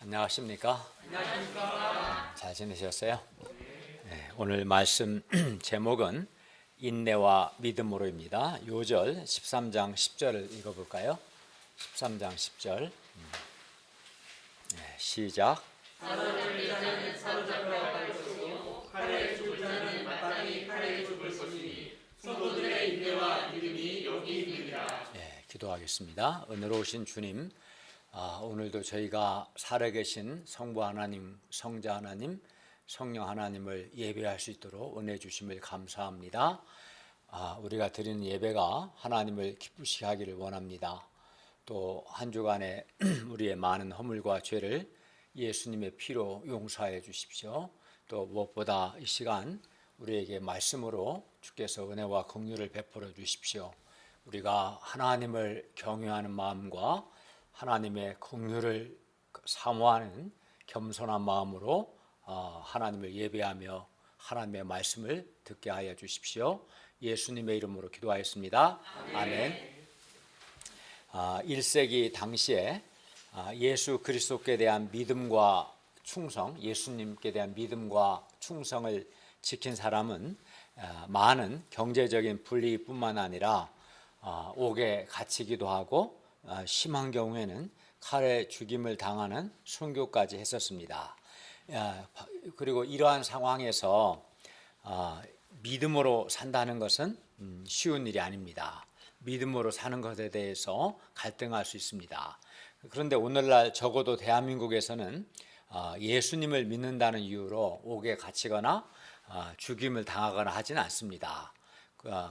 안녕하십니까? 잘 지내셨어요? 네, 오늘 말씀 제목은 인내와 믿음으로입니다. 요절 13장 10절을 읽어볼까요? 13장 10절 시작. 사로잡힐 자는 사로잡혀 갈 것이요 칼에 죽을 자는 마땅히 칼에 죽을 것이니 성도들의 인내와 믿음이 여기 있느니라. 기도하겠습니다. 은혜로우신 주님, 오늘도 저희가 살아계신 성부 하나님, 성자 하나님, 성령 하나님을 예배할 수 있도록 은혜 주심을 감사합니다. 우리가 드리는 예배가 하나님을 기쁘시게 하기를 원합니다. 또 한 주간에 우리의 많은 허물과 죄를 예수님의 피로 용서해 주십시오. 또 무엇보다 이 시간 우리에게 말씀으로 주께서 은혜와 긍휼을 베풀어 주십시오. 우리가 하나님을 경외하는 마음과 하나님의 긍휼을 사모하는 겸손한 마음으로 하나님을 예배하며 하나님의 말씀을 듣게 하여 주십시오. 예수님의 이름으로 기도하였습니다. 아멘. 1세기 당시에 예수 그리스도께 대한 믿음과 충성, 예수님께 대한 믿음과 충성을 지킨 사람은 많은 경제적인 불이익뿐만 아니라 옥에 갇히기도 하고 심한 경우에는 칼에 죽임을 당하는 순교까지 했었습니다. 그리고 이러한 상황에서 믿음으로 산다는 것은 쉬운 일이 아닙니다. 믿음으로 사는 것에 대해서 갈등할 수 있습니다. 그런데 오늘날 적어도 대한민국에서는 예수님을 믿는다는 이유로 옥에 갇히거나 죽임을 당하거나 하지는 않습니다.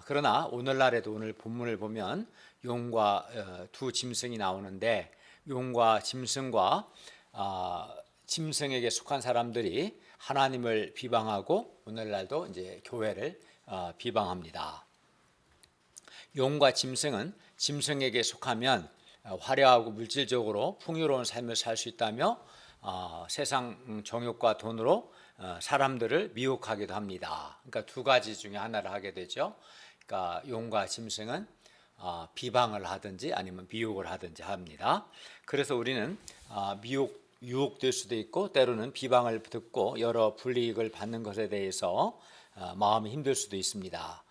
그러나 오늘날에도 오늘 본문을 보면 용과 두 짐승이 나오는데 용과 짐승과 짐승에게 속한 사람들이 하나님을 비방하고 오늘날도 이제 교회를 비방합니다. 용과 짐승은 짐승에게 속하면 화려하고 물질적으로 풍요로운 삶을 살 수 있다며 세상 정욕과 돈으로 사람들을 미혹하기도 합니다. 그러니까 두 가지 중에 하나를 하게 되죠. 그러니까 용과 짐승은 비방을 하든지 아니면 미혹을 하든지 합니다. 그래서 우리는 유혹될 수도 있고 때로는 비방을 듣고 여러 불이익을 받는 것에 대해서 마음이 힘들 수도 있습니다.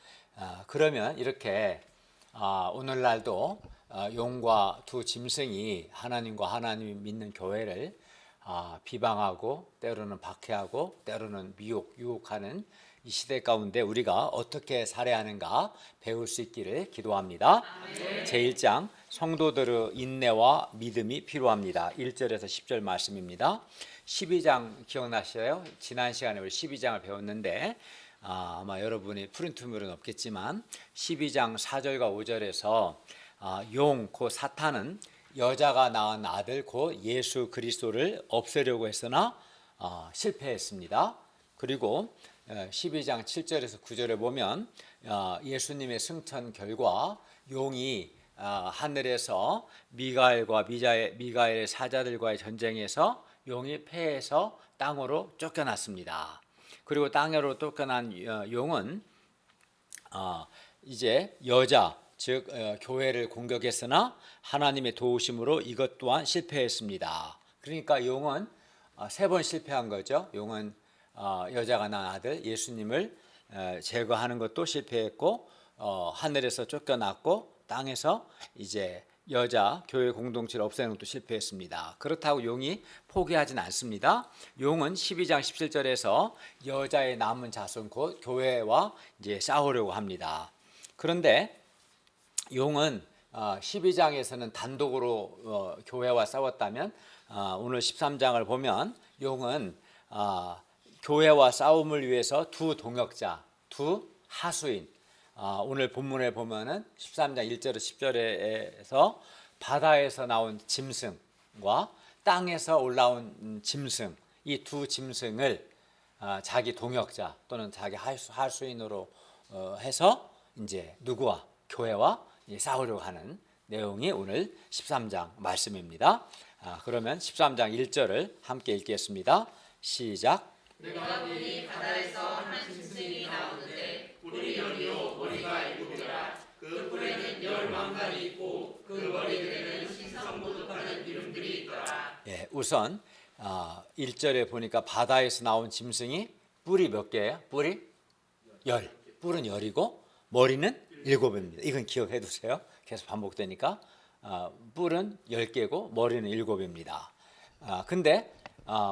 그러면 이렇게 오늘날도 용과 두 짐승이 하나님과 하나님이 믿는 교회를 비방하고 때로는 박해하고 때로는 유혹하는 이 시대 가운데 우리가 어떻게 살아야 하는가 배울 수 있기를 기도합니다. 제1장 성도들의 인내와 믿음이 필요합니다. 1절에서 10절 말씀입니다. 12장 기억나시나요? 지난 시간에 우리 12장을 배웠는데 아마 여러분이 프린트물은 없겠지만 12장 4절과 5절에서 용, 곧 사탄은 여자가 낳은 아들 곧 예수 그리스도를 없애려고 했으나 실패했습니다. 그리고 12장 7절에서 9절에 보면 예수님의 승천 결과 용이 하늘에서 미가엘의 사자들과의 전쟁에서 용이 패해서 땅으로 쫓겨났습니다. 그리고 땅으로 쫓겨난 용은 이제 여자 즉 교회를 공격했으나 하나님의 도우심으로 이것 또한 실패했습니다. 그러니까 용은 세 번 실패한 거죠. 용은 여자가 낳은 아들 예수님을 제거하는 것도 실패했고 하늘에서 쫓겨났고 땅에서 이제 여자 교회 공동체를 없애는 것도 실패했습니다. 그렇다고 용이 포기하진 않습니다. 용은 12장 17절에서 여자의 남은 자손 곧 교회와 이제 싸우려고 합니다. 그런데 용은 12장에서는 단독으로 교회와 싸웠다면 오늘 13장을 보면 용은 교회와 싸움을 위해서 두 동역자, 두 하수인 오늘 본문에 보면은 13장 1절에서 10절에서 바다에서 나온 짐승과 땅에서 올라온 짐승 이 두 짐승을 자기 동역자 또는 자기 하수인으로 해서 이제 누구와 교회와 싸우려고 하는 내용이 오늘 13장 말씀입니다. 그러면 13장 1절을 함께 읽겠습니다. 시작. 내가 보니 바다에서 한 짐승이 나오는데 우리 여기요 머리가 7이라 그 뿔에는 10왕관이 있고 그 머리들에는 신성모독하는 이름들이 있더라. 우선 1절에 보니까 바다에서 나온 짐승이 뿔이 몇 개예요? 뿔이 열. 뿔은 열이고 머리는 7입니다. 이건 기억해 두세요. 계속 반복되니까. 뿔은 10개고 머리는 7입니다. 근데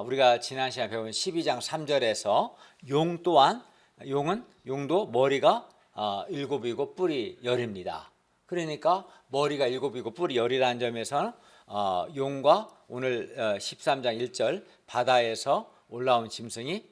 우리가 지난 시간에 배운 12장 3절에서 용 또한 용도 머리가 7이고 뿔이 10입니다. 그러니까 머리가 7이고 뿔이 10이라는 점에서는 용과 오늘 13장 1절 바다에서 올라온 짐승이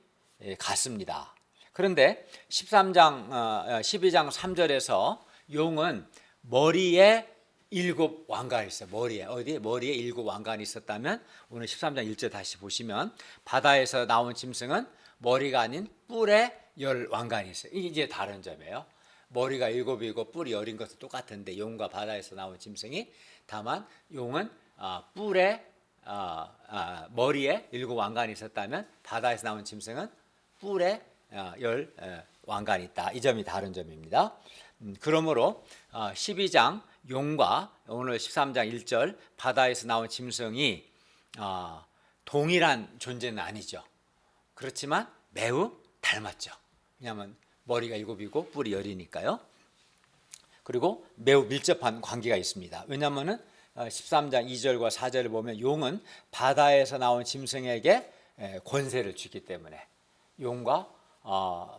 같습니다. 그런데 12장 3절에서 용은 머리에 7 왕관이 있어요. 머리에. 어디에? 머리에 7 왕관이 있었다면 오늘 13장 1절 다시 보시면 바다에서 나온 짐승은 머리가 아닌 뿔에 10 왕관이 있어요. 이게 이제 다른 점이에요. 머리가 7이고 뿔이 10인 것은 똑같은데 용과 바다에서 나온 짐승이 다만 용은 뿔에 머리에 7 왕관이 있었다면 바다에서 나온 짐승은 뿔에 10 왕관이 있다. 이 점이 다른 점입니다. 그러므로 12장 용과 오늘 13장 1절 바다에서 나온 짐승이 동일한 존재는 아니죠. 그렇지만 매우 닮았죠. 왜냐하면 머리가 7이고 뿔이 10이니까요. 그리고 매우 밀접한 관계가 있습니다. 왜냐하면 13장 2절과 4절을 보면 용은 바다에서 나온 짐승에게 권세를 주기 때문에 용과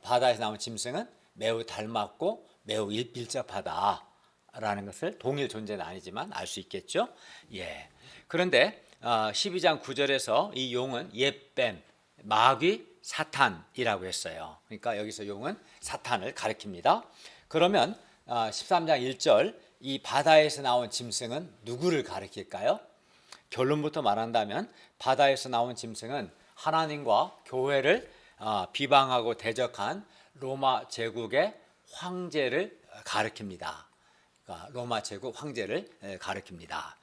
바다에서 나온 짐승은 매우 닮았고 매우 밀접하다라는 것을 동일 존재는 아니지만 알 수 있겠죠. 예. 그런데 12장 9절에서 이 용은 옛뱀, 마귀, 사탄이라고 했어요. 그러니까 여기서 용은 사탄을 가리킵니다. 그러면 13장 1절 이 바다에서 나온 짐승은 누구를 가리킬까요? 결론부터 말한다면 바다에서 나온 짐승은 하나님과 교회를 비방하고 대적한 로마 제국의 황제를 가리킵니다. 그러니까 로마 제국 황제를 가리킵니다.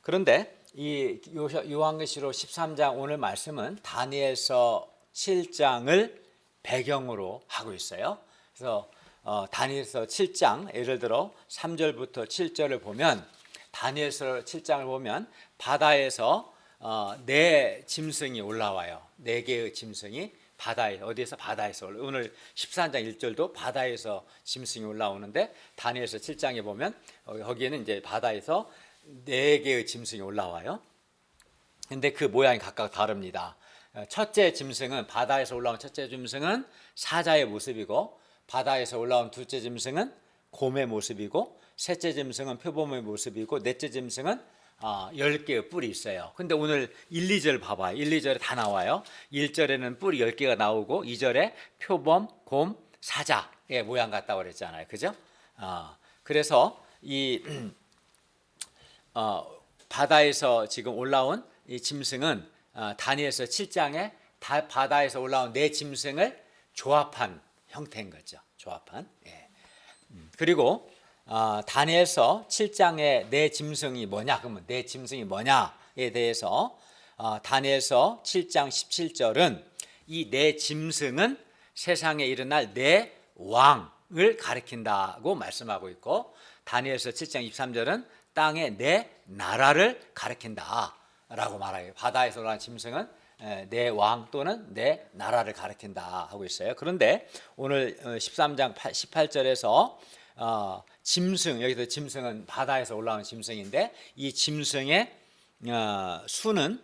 그런데 이 요한계시록 13장 오늘 말씀은 다니엘서 7장을 배경으로 하고 있어요. 그래서 다니엘서 7장 예를 들어 3절부터 7절을 보면 다니엘서 7장을 보면 바다에서 네 짐승이 올라와요. 네 개의 짐승이 바다에 어디에서 바다에서 오늘 13장 1절도 바다에서 짐승이 올라오는데 다니엘서 7장에 보면 거기에는 이제 바다에서 네 개의 짐승이 올라와요. 근데 그 모양이 각각 다릅니다. 첫째 짐승은 바다에서 올라온 첫째 짐승은 사자의 모습이고 바다에서 올라온 둘째 짐승은 곰의 모습이고 셋째 짐승은 표범의 모습이고 넷째 짐승은 10개의 뿔이 있어요. 근데 오늘 1, 2절 봐봐요. 1, 2절에 다 나와요. 1절에는 뿔이 10개가 나오고 2절에 표범, 곰, 사자의 모양 같다고 그랬잖아요. 그죠? 그래서 이 바다에서 지금 올라온 이 짐승은 다니엘서 7장에 바다에서 올라온 네 짐승을 조합한 형태인 거죠. 조합한. 예. 그리고 다니엘서 7장의 네 짐승이 뭐냐? 그러면 네 짐승이 뭐냐에 대해서 다니엘서 7장 17절은 이 네 짐승은 세상에 일어날 네 왕을 가리킨다고 말씀하고 있고 다니엘서 7장 23절은 땅의 네 나라를 가리킨다라고 말해요. 바다에서 올라온 짐승은 내 왕 또는 내 나라를 가리킨다 하고 있어요. 그런데 오늘 13장 18절에서 짐승, 여기서 짐승은 바다에서 올라온 짐승인데 이 짐승의 수는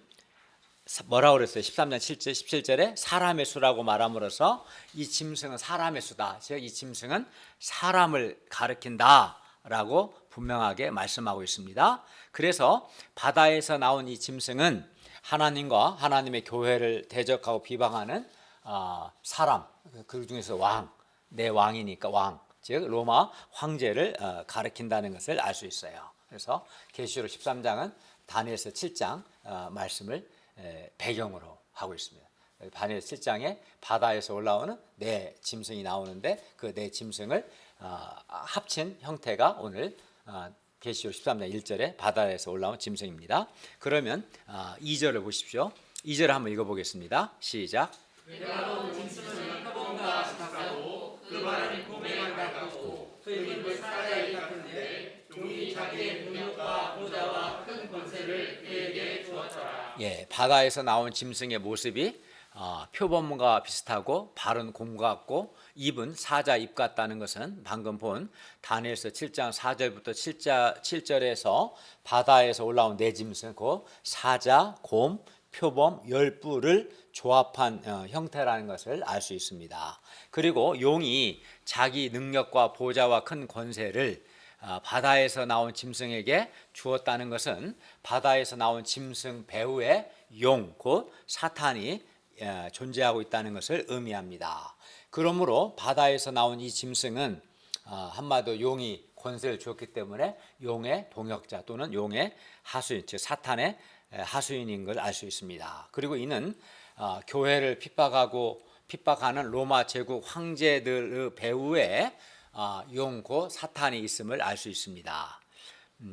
뭐라고 그랬어요? 13장 7절, 17절에 사람의 수라고 말함으로써 이 짐승은 사람의 수다. 즉 이 짐승은 사람을 가리킨다라고 분명하게 말씀하고 있습니다. 그래서 바다에서 나온 이 짐승은 하나님과 하나님의 교회를 대적하고 비방하는 사람, 그 중에서 왕, 내 왕이니까 왕, 즉 로마 황제를 가리킨다는 것을 알 수 있어요. 그래서 계시록 13장은 다니엘서 7장 말씀을 배경으로 하고 있습니다. 다니엘 7장에 바다에서 올라오는 네 짐승이 나오는데 그 네 짐승을 합친 형태가 오늘 계시록 13장 1절에 바다에서 올라온 짐승입니다. 그러면 2절을 보십시오. 2절을 한번 읽어보겠습니다. 시작. 내가 짐승은 표범과 사자고 그 발은 곰의 발 같고 그 입은 사자의 입 같은데 용이 자기의 능력과 보좌와 큰 권세를 그에게 주었더라. 예, 바다에서 나온 짐승의 모습이 표범과 비슷하고 발은 곰 같고 입은 사자 입 같다는 것은 방금 본 다니엘서 7장 4절부터 7절에서 바다에서 올라온 네 짐승, 그 사자, 곰, 표범, 열뿔을 조합한 형태라는 것을 알 수 있습니다. 그리고 용이 자기 능력과 보좌와 큰 권세를 바다에서 나온 짐승에게 주었다는 것은 바다에서 나온 짐승 배후에 용, 곧 사탄이 존재하고 있다는 것을 의미합니다. 그러므로 바다에서 나온 이 짐승은 한마디로 용이 권세를 주었기 때문에 용의 동역자 또는 용의 하수인, 즉 사탄의 하수인인 걸 알 수 있습니다. 그리고 이는 교회를 핍박하는 로마 제국 황제들의 배후에 용고 사탄이 있음을 알 수 있습니다.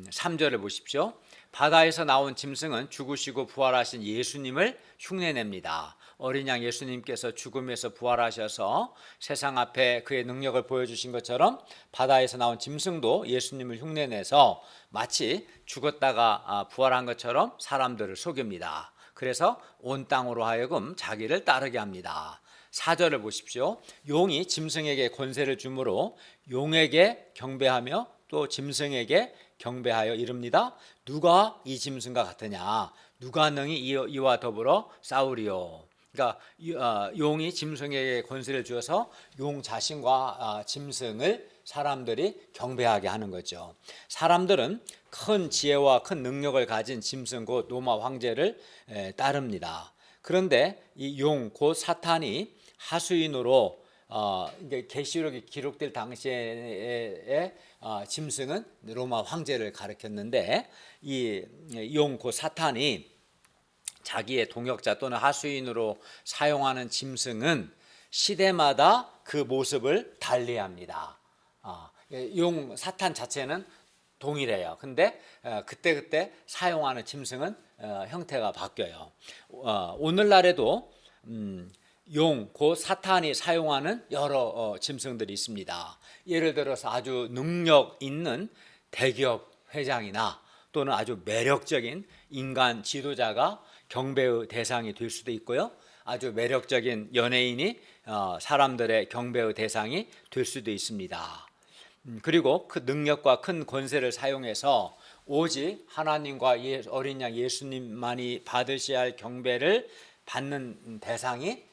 3절을 보십시오. 바다에서 나온 짐승은 죽으시고 부활하신 예수님을 흉내냅니다. 어린 양 예수님께서 죽음에서 부활하셔서 세상 앞에 그의 능력을 보여주신 것처럼 바다에서 나온 짐승도 예수님을 흉내내서 마치 죽었다가 부활한 것처럼 사람들을 속입니다. 그래서 온 땅으로 하여금 자기를 따르게 합니다. 4절을 보십시오. 용이 짐승에게 권세를 주므로 용에게 경배하며 또 짐승에게 경배하여 이릅니다. 누가 이 짐승과 같으냐? 누가 능히 이와 더불어 싸우리요? 그러니까 용이 짐승에게 권세를 주어서 용 자신과 짐승을 사람들이 경배하게 하는 거죠. 사람들은 큰 지혜와 큰 능력을 가진 짐승 곧 로마 황제를 따릅니다. 그런데 이 용 곧 사탄이 하수인으로 계시록이 기록될 당시에 짐승은 로마 황제를 가리켰는데 이 용 곧 사탄이 자기의 동역자 또는 하수인으로 사용하는 짐승은 시대마다 그 모습을 달리합니다. 용 사탄 자체는 동일해요. 근데 그때 사용하는 짐승은 형태가 바뀌어요. 오늘날에도 용, 곧 사탄이 사용하는 여러 짐승들이 있습니다. 예를 들어서 아주 능력 있는 대기업 회장이나 또는 아주 매력적인 인간 지도자가 경배의 대상이 될 수도 있고요. 아주 매력적인 연예인이 사람들의 경배의 대상이 될 수도 있습니다. 그리고 그 능력과 큰 권세를 사용해서 오직 하나님과 어린 양 예수님만이 받으셔야 할 경배를 받는 대상이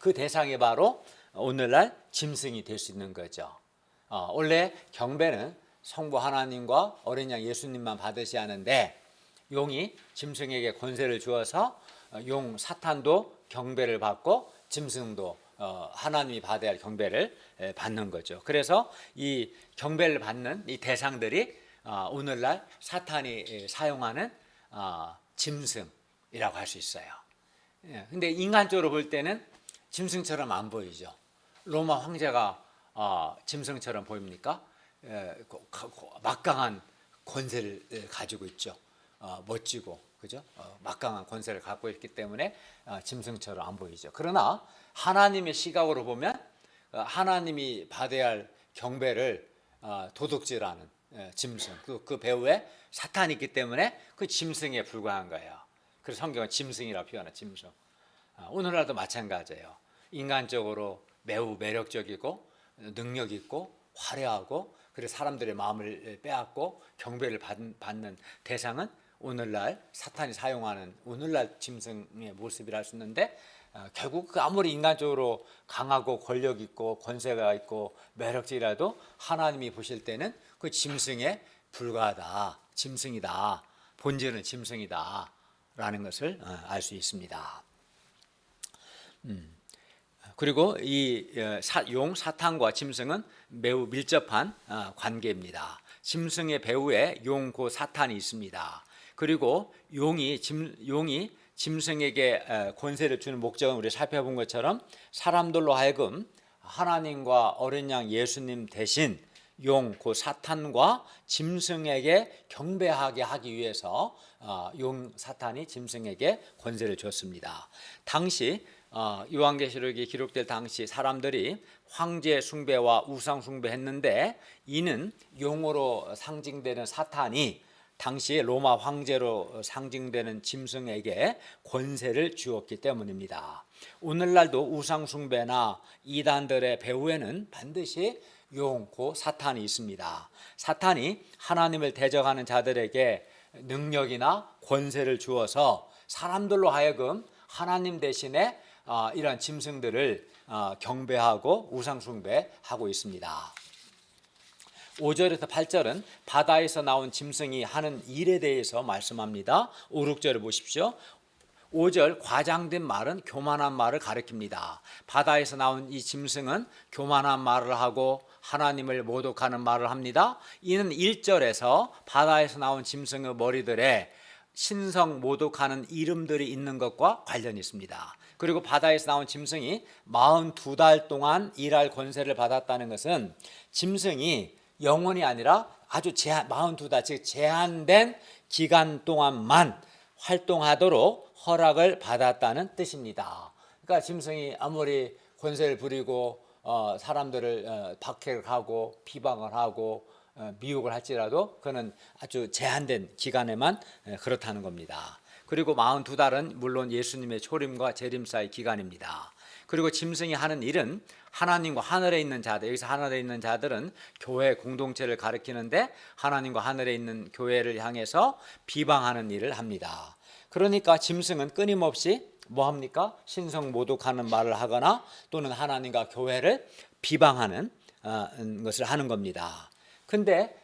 그 대상이 바로 오늘날 짐승이 될 수 있는 거죠. 원래 경배는 성부 하나님과 어린 양 예수님만 받으셔야 하는데 용이 짐승에게 권세를 주어서 용 사탄도 경배를 받고 짐승도 하나님이 받아야 할 경배를 받는 거죠. 그래서 이 경배를 받는 이 대상들이 오늘날 사탄이 사용하는 짐승이라고 할 수 있어요. 근데 인간적으로 볼 때는 짐승처럼 안 보이죠. 로마 황제가 짐승처럼 보입니까? 막강한 권세를 가지고 있죠. 멋지고, 그죠? 막강한 권세를 갖고 있기 때문에 짐승처럼 안 보이죠. 그러나 하나님의 시각으로 보면 하나님이 받아야 할 경배를 도둑질하는 짐승, 그 배후에 사탄이 있기 때문에 그 짐승에 불과한 거예요. 그래서 성경은 짐승이라고 표현해요. 짐승. 오늘날도 마찬가지예요. 인간적으로 매우 매력적이고 능력 있고 화려하고 그래서 사람들의 마음을 빼앗고 경배를 받는 대상은 오늘날 사탄이 사용하는 오늘날 짐승의 모습이라 할 수 있는데 결국 아무리 인간적으로 강하고 권력 있고 권세가 있고 매력적이라도 하나님이 보실 때는 그 짐승에 불과하다. 짐승이다. 본질은 짐승이다. 라는 것을 알 수 있습니다. 그리고 이 용, 사탄과 짐승은 매우 밀접한 관계입니다. 짐승의 배후에 용, 고 사탄이 있습니다. 그리고 용이 짐승에게 권세를 주는 목적은 우리 살펴본 것처럼 사람들로 하여금 하나님과 어린 양 예수님 대신 용, 그 사탄과 짐승에게 경배하게 하기 위해서 용, 사탄이 짐승에게 권세를 줬습니다. 당시 요한계시록이 기록될 당시 사람들이 황제 숭배와 우상 숭배했는데 이는 용으로 상징되는 사탄이 당시 로마 황제로 상징되는 짐승에게 권세를 주었기 때문입니다. 오늘날도 우상 숭배나 이단들의 배후에는 반드시 용, 고 사탄이 있습니다. 사탄이 하나님을 대적하는 자들에게 능력이나 권세를 주어서 사람들로 하여금 하나님 대신에 이러한 짐승들을 경배하고 우상 숭배하고 있습니다. 5절에서 8절은 바다에서 나온 짐승이 하는 일에 대해서 말씀합니다. 5, 6절을 보십시오. 5절 과장된 말은 교만한 말을 가리킵니다. 바다에서 나온 이 짐승은 교만한 말을 하고 하나님을 모독하는 말을 합니다. 이는 1절에서 바다에서 나온 짐승의 머리들에 신성 모독하는 이름들이 있는 것과 관련이 있습니다. 그리고 바다에서 나온 짐승이 42달 동안 일할 권세를 받았다는 것은 짐승이 영원이 아니라 아주 42달, 즉 제한된 기간 동안만 활동하도록 허락을 받았다는 뜻입니다. 그러니까 짐승이 아무리 권세를 부리고 사람들을 박해를 하고 비방을 하고 미혹을 할지라도 그는 아주 제한된 기간에만 그렇다는 겁니다. 그리고 42달은 물론 예수님의 초림과 재림사의 기간입니다. 그리고 짐승이 하는 일은 하나님과 하늘에 있는 자들, 여기서 하늘에 있는 자들은 교회 공동체를 가리키는데 하나님과 하늘에 있는 교회를 향해서 비방하는 일을 합니다. 그러니까 짐승은 끊임없이 뭐 합니까? 신성 모독하는 말을 하거나 또는 하나님과 교회를 비방하는 것을 하는 겁니다. 근데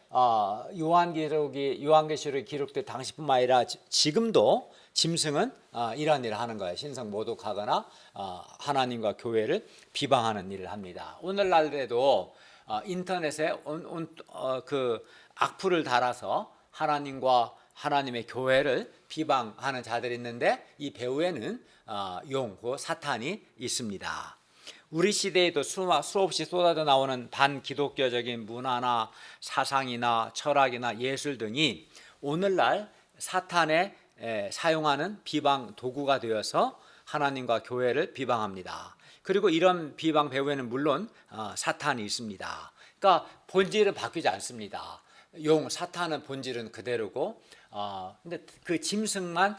요한계시록이 기록된 당시뿐만 아니라 지금도 짐승은 이러한 일을 하는 거예요. 신성 모독하거나 하나님과 교회를 비방하는 일을 합니다. 오늘날에도 인터넷에 그 악플을 달아서 하나님과 하나님의 교회를 비방하는 자들이 있는데 이 배후에는 용, 사탄이 있습니다. 우리 시대에도 수없이 쏟아져 나오는 반기독교적인 문화나 사상이나 철학이나 예술 등이 오늘날 사탄의 사용하는 비방 도구가 되어서 하나님과 교회를 비방합니다. 그리고 이런 비방 배후에는 물론 사탄이 있습니다. 그러니까 본질은 바뀌지 않습니다. 사탄은 본질은 그대로고 근데 그 짐승만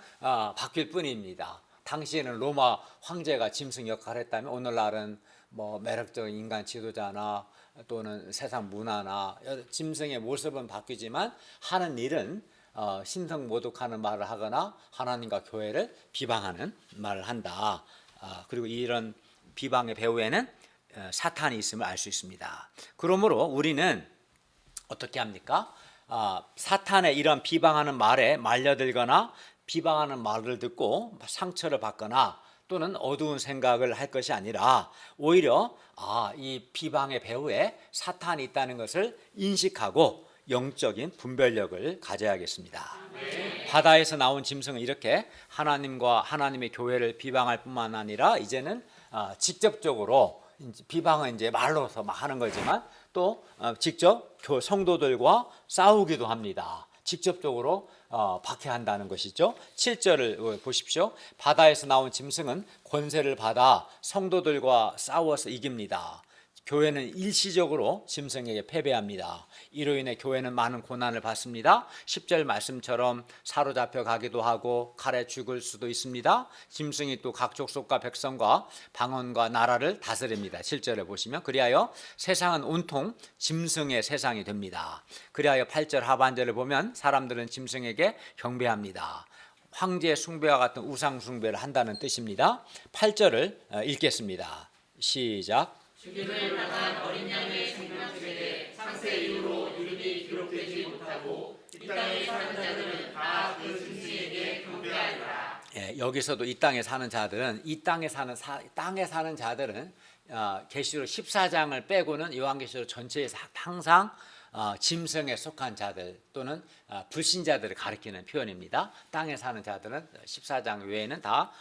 바뀔 뿐입니다. 당시에는 로마 황제가 짐승 역할을 했다면 오늘날은 뭐 매력적인 인간 지도자나 또는 세상 문화나 짐승의 모습은 바뀌지만 하는 일은 신성 모독하는 말을 하거나 하나님과 교회를 비방하는 말을 한다. 그리고 이런 비방의 배후에는 사탄이 있음을 알 수 있습니다. 그러므로 우리는 어떻게 합니까? 사탄의 이런 비방하는 말에 말려들거나 비방하는 말을 듣고 상처를 받거나 또는 어두운 생각을 할 것이 아니라 오히려 이 비방의 배후에 사탄이 있다는 것을 인식하고 영적인 분별력을 가져야겠습니다. 바다에서 나온 짐승은 이렇게 하나님과 하나님의 교회를 비방할 뿐만 아니라 이제는 직접적으로 비방은 이제 말로서 막 하는 거지만 또 직접 성도들과 싸우기도 합니다. 직접적으로 박해한다는 것이죠. 7절을 보십시오. 바다에서 나온 짐승은 권세를 받아 성도들과 싸워서 이깁니다. 교회는 일시적으로 짐승에게 패배합니다. 이로 인해 교회는 많은 고난을 받습니다. 10절 말씀처럼 사로잡혀 가기도 하고 칼에 죽을 수도 있습니다. 짐승이 또 각 족속과 백성과 방언과 나라를 다스립니다. 7절에 보시면 그리하여 세상은 온통 짐승의 세상이 됩니다. 그리하여 8절 하반절을 보면 사람들은 짐승에게 경배합니다. 황제 숭배와 같은 우상 숭배를 한다는 뜻입니다. 8절을 읽겠습니다. 시작. 주님을 나간 어린 양의 생명책에 창세 이후로 이름이 기록되지 못하고 이 땅에 사는 자들은 다 그 짐승에게 경배하리라. 여기서도 이 땅에 사는 자들은 땅에 사는 자들은 계시록 14장을 빼고는 요한계시록 전체에서 항상 짐승에 속한 자들 또는 불신자들을 가리키는 표현입니다. 땅에 사는 자들은 14장 외에는 다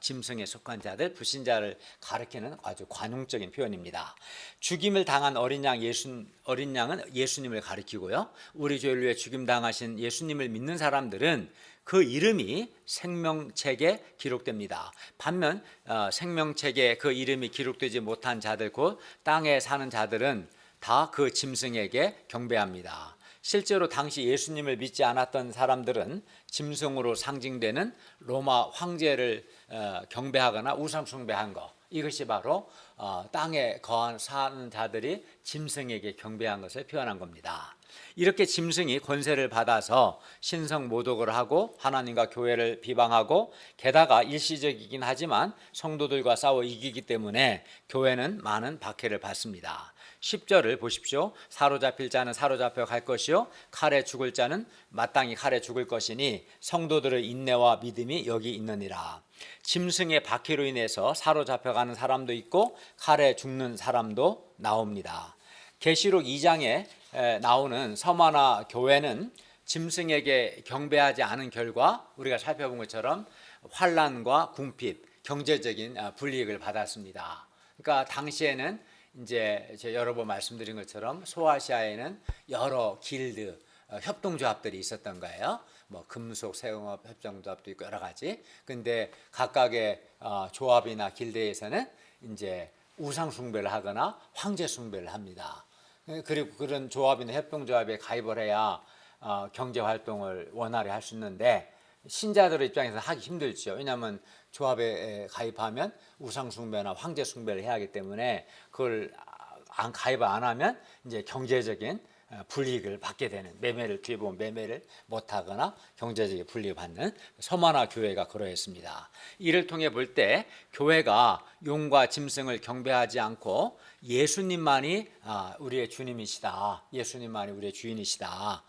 짐승에 속한 자들, 불신자를 가리키는 아주 관용적인 표현입니다. 죽임을 당한 어린 양은 예수님을 가리키고요. 우리 죄를 위해 죽임 당하신 예수님을 믿는 사람들은 그 이름이 생명책에 기록됩니다. 반면 생명책에 그 이름이 기록되지 못한 자들 곧 땅에 사는 자들은 다 그 짐승에게 경배합니다. 실제로 당시 예수님을 믿지 않았던 사람들은 짐승으로 상징되는 로마 황제를 경배하거나 우상 숭배한 것, 이것이 바로 땅에 사는 자들이 짐승에게 경배한 것을 표현한 겁니다. 이렇게 짐승이 권세를 받아서 신성 모독을 하고 하나님과 교회를 비방하고, 게다가 일시적이긴 하지만 성도들과 싸워 이기기 때문에 교회는 많은 박해를 받습니다. 10절을 보십시오. 사로잡힐 자는 사로잡혀 갈 것이요 칼에 죽을 자는 마땅히 칼에 죽을 것이니 성도들의 인내와 믿음이 여기 있느니라. 짐승의 박해로 인해서 사로잡혀가는 사람도 있고 칼에 죽는 사람도 나옵니다. 계시록 2장에 나오는 서마나 교회는 짐승에게 경배하지 않은 결과 우리가 살펴본 것처럼 환난과 궁핍, 경제적인 불이익을 받았습니다. 그러니까 당시에는 이제 제가 여러 번 말씀드린 것처럼 소아시아에는 여러 길드, 협동조합들이 있었던 거예요. 뭐 금속, 세공업 협동조합도 있고 여러 가지. 근데 각각의 조합이나 길드에서는 이제 우상 숭배를 하거나 황제 숭배를 합니다. 그리고 그런 조합이나 협동조합에 가입을 해야 경제 활동을 원활히 할 수 있는데, 신자들의 입장에서 하기 힘들죠. 왜냐하면 조합에 가입하면 우상 숭배나 황제 숭배를 해야 하기 때문에 그걸 가입을 안 하면 이제 경제적인 불이익을 받게 되는, 매매를 뒤에 보면 매매를 못하거나 경제적인 불이익을 받는 서마나 교회가 그러했습니다. 이를 통해 볼 때 교회가 용과 짐승을 경배하지 않고 예수님만이 우리의 주님이시다, 예수님만이 우리의 주인이시다,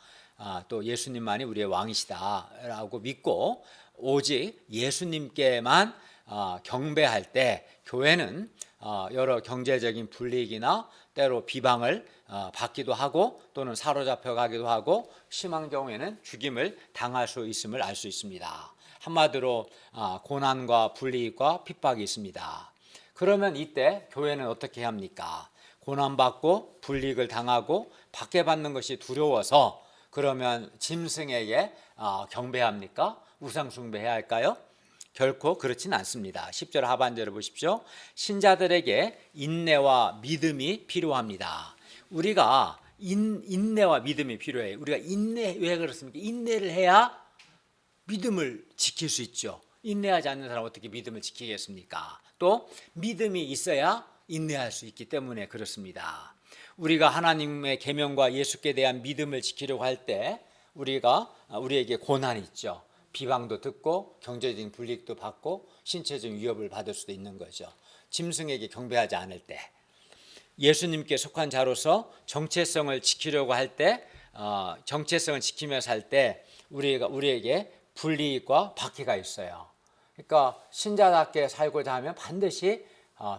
또 예수님만이 우리의 왕이시다 라고 믿고 오직 예수님께만 경배할 때 교회는 여러 경제적인 불이익이나 때로 비방을 받기도 하고 또는 사로잡혀 가기도 하고 심한 경우에는 죽임을 당할 수 있음을 알 수 있습니다. 한마디로 고난과 불이익과 핍박이 있습니다. 그러면 이때 교회는 어떻게 해야 합니까? 고난받고 불이익을 당하고 박해받는 것이 두려워서 그러면 짐승에게 경배합니까? 우상 숭배해야 할까요? 결코 그렇진 않습니다. 10절 하반절을 보십시오. 신자들에게 인내와 믿음이 필요합니다. 우리가 인내와 믿음이 필요해요. 우리가 왜 그렇습니까? 인내를 해야 믿음을 지킬 수 있죠. 인내하지 않는 사람은 어떻게 믿음을 지키겠습니까? 또 믿음이 있어야 인내할 수 있기 때문에 그렇습니다. 우리가 하나님의 계명과 예수께 대한 믿음을 지키려고 할 때 우리에게 고난이 있죠. 비방도 듣고 경제적인 불이익도 받고 신체적인 위협을 받을 수도 있는 거죠. 짐승에게 경배하지 않을 때, 예수님께 속한 자로서 정체성을 지키려고 할 때, 정체성을 지키며 살 때 우리에게 불이익과 박해가 있어요. 그러니까 신자답게 살고자 하면 반드시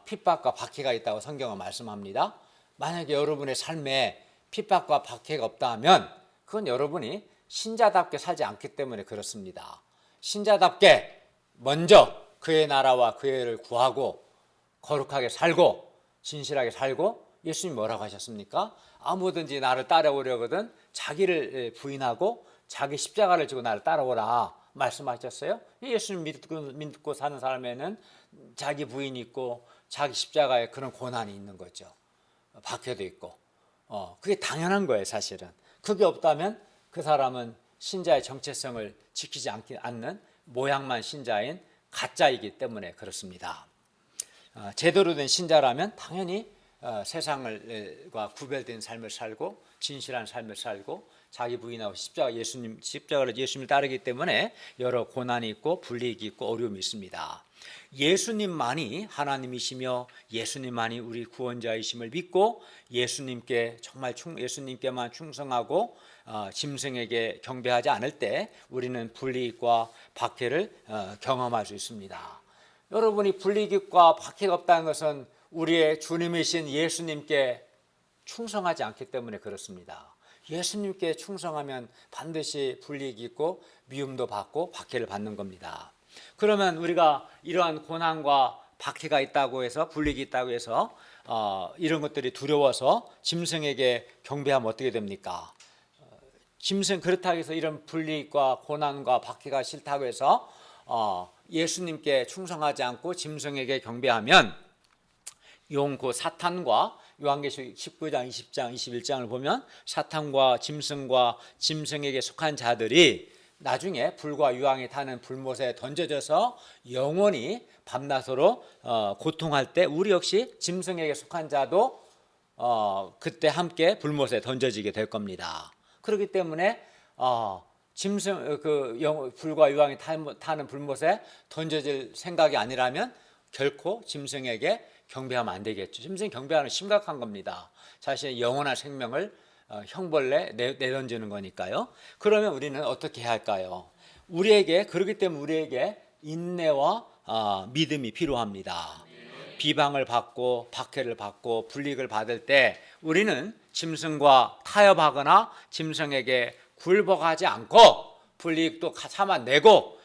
핍박과 박해가 있다고 성경은 말씀합니다. 만약에 여러분의 삶에 핍박과 박해가 없다면 그건 여러분이 신자답게 살지 않기 때문에 그렇습니다. 신자답게 먼저 그의 나라와 그의 의를 구하고 거룩하게 살고 진실하게 살고, 예수님 뭐라고 하셨습니까? 아무든지 나를 따라오려거든 자기를 부인하고 자기 십자가를 지고 나를 따라오라 말씀하셨어요. 예수님 믿고 사는 사람에는 자기 부인이 있고 자기 십자가에 그런 고난이 있는 거죠. 박해도 있고 그게 당연한 거예요. 사실은 그게 없다면 그 사람은 신자의 정체성을 지키지 않는 모양만 신자인 가짜이기 때문에 그렇습니다. 제대로 된 신자라면 당연히 세상과 구별된 삶을 살고 진실한 삶을 살고 자기 부인하고 십자가를 예수님을 따르기 때문에 여러 고난이 있고 불이익이 있고 어려움이 있습니다. 예수님만이 하나님이시며 예수님만이 우리 구원자이심을 믿고 예수님께 정말 예수님께만 충성하고 짐승에게 경배하지 않을 때 우리는 불이익과 박해를 경험할 수 있습니다. 여러분이 불이익과 박해가 없다는 것은 우리의 주님이신 예수님께 충성하지 않기 때문에 그렇습니다. 예수님께 충성하면 반드시 불이익이 있고 미움도 받고 박해를 받는 겁니다. 그러면 우리가 이러한 고난과 박해가 있다고 해서 불이익이 있다고 해서 이런 것들이 두려워서 짐승에게 경배하면 어떻게 됩니까? 짐승 그렇다고 해서 이런 불이익과 고난과 박해가 싫다고 해서 예수님께 충성하지 않고 짐승에게 경배하면 그 사탄과 요한계시록 19장, 20장, 21장을 보면 사탄과 짐승과 짐승에게 속한 자들이 나중에 불과 유황이 타는 불못에 던져져서 영원히 밤낮으로 고통할 때 우리 역시 짐승에게 속한 자도 그때 함께 불못에 던져지게 될 겁니다. 그렇기 때문에 짐승 불과 유황이 타는 불못에 던져질 생각이 아니라면 결코 짐승에게 경배하면 안 되겠죠. 짐승 경배하는 심각한 겁니다. 자신의 영원한 생명을 형벌내 내던지는 거니까요. 그러면 우리는 어떻게 해야 할까요? 그렇기 때문에 우리에게 인내와 믿음이 필요합니다. 비방을 받고 박해를 받고 불이익을 받을 때 우리는 짐승과 타협하거나 짐승에게 굴복하지 않고 불이익도 참아내고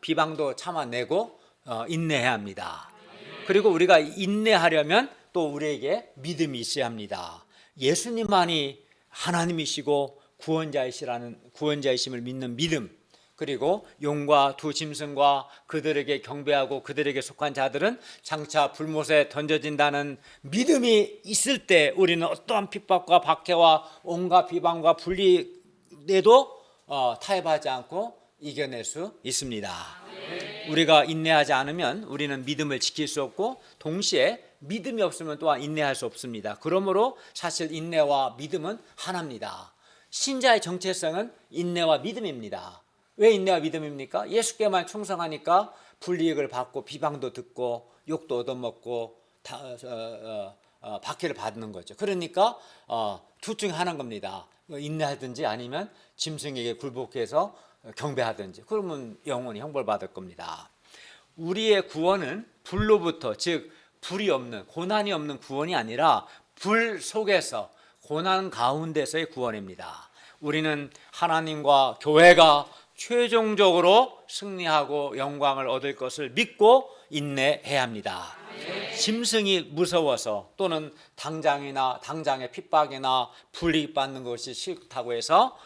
비방도 참아내고 인내해야 합니다. 그리고 우리가 인내하려면 또 우리에게 믿음이 있어야 합니다. 예수님만이 하나님이시고 구원자이심을 믿는 믿음, 그리고 용과 두 짐승과 그들에게 경배하고 그들에게 속한 자들은 장차 불못에 던져진다는 믿음이 있을 때 우리는 어떠한 핍박과 박해와 온갖 비방과 불리에도 타협하지 않고 이겨낼 수 있습니다. 우리가 인내하지 않으면 우리는 믿음을 지킬 수 없고 동시에 믿음이 없으면 또한 인내할 수 없습니다. 그러므로 사실 인내와 믿음은 하나입니다. 신자의 정체성은 인내와 믿음입니다. 왜 인내와 믿음입니까? 예수께만 충성하니까 불이익을 받고 비방도 듣고 욕도 얻어먹고 박해를 받는 거죠. 그러니까 둘 중에 하나인 겁니다. 인내하든지 아니면 짐승에게 굴복해서 경배하든지, 그러면 영원히 형벌받을 겁니다. 우리의 구원은 불로부터, 즉 불이 없는, 고난이 없는 구원이 아니라 불 속에서, 고난 가운데서의 구원입니다. 우리는 하나님과 교회가 최종적으로 승리하고 영광을 얻을 것을 믿고 인내해야 합니다. 짐승이 무서워서 또는 당장의 핍박이나 불이익받는 것이 싫다고 해서